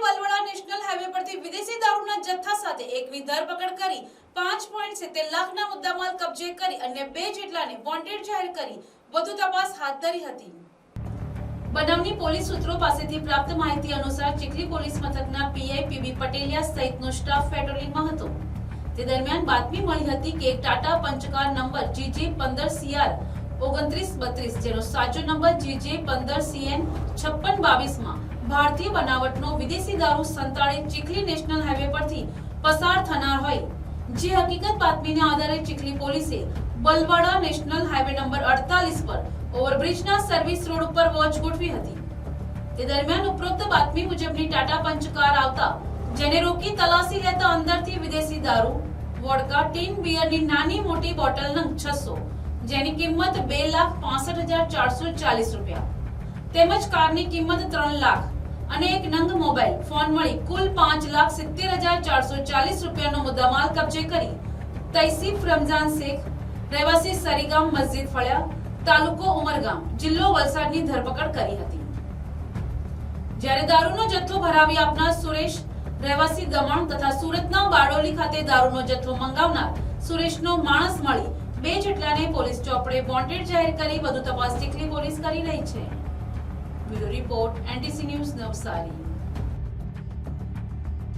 Balwada national highway પરથી વિદેશી દારૂના જથ્થા સાથે એકની ધરપકડ કરી 5.70 લાખના મુદ્દામાલ કબજે કરી અન્ય 2 જેટલાને વોન્ટેડ જાહેર કરી વધુ તપાસ હાથ ધરી હતી। બનાવની પોલીસ સૂત્રો પાસેથી પ્રાપ્ત માહિતી અનુસાર ચીખલી પોલીસ મથકના પીઆઈ પીબી પટેલિયા સહિતનો સ્ટાફ પેટ્રોલિંગમાં હતો। તે દરમિયાન બાતમી મળી હતી કે એક ટાટા પંચકાર નંબર GJ15CR 2932 જેનો સાચો નંબર GJ15CN 5622 માં ભારતીય બનાવટનો વિદેશી દારૂ સંતાડે ચીખલી નેશનલ હાઈવે પરથી પસાર થનાર હોય, જે હકીકત બાતમીના આધારે ચીખલી પોલીસે બલવાડા નેશનલ હાઈવે નંબર 48 પર ઓવરબ્રિજના સર્વિસ રોડ ઉપર વોચ ગોઠવી હતી। તે દરમિયાન ઉપરોક્ત બાતમી મુજબની ટાટા પંચકાર આવતા જેને રોકી તલાશી લેતા અંદરથી વિદેશી દારૂ, વોડકા, ટીન બિયરની નાની મોટી બોટલ નંગ 600 જેની કિંમત 2,65,440 રૂપિયા તેમજ કારની કિંમત 3 લાખ અને એક નંગ મોબાઈલ ફોન મળી કુલ 5,70,440 રૂપિયાનો મુદ્દામાલ કબજે કરી તૈસીફ રમઝાન શેખ રહેવાસી સરીગામ મસ્જિદ ફળિયા તાલુકો ઉમરગામ જિલ્લો વલસાડની ધરપકડ કરી હતી। જ્યારે દારૂનો જથ્થો ભરાવી આપનાર સુરેશ રહેવાસી દમણ તથા સુરતના બારડોલી ખાતે દારૂનો જથ્થો મંગાવનાર સુરેશનો માણસ મળી 2 જેટલાને પોલીસ ચોપડે વોન્ટેડ જાહેર કરી વધુ તપાસ ચીખલી પોલીસ કરી રહી છે। Bureau report NTC news Navsari.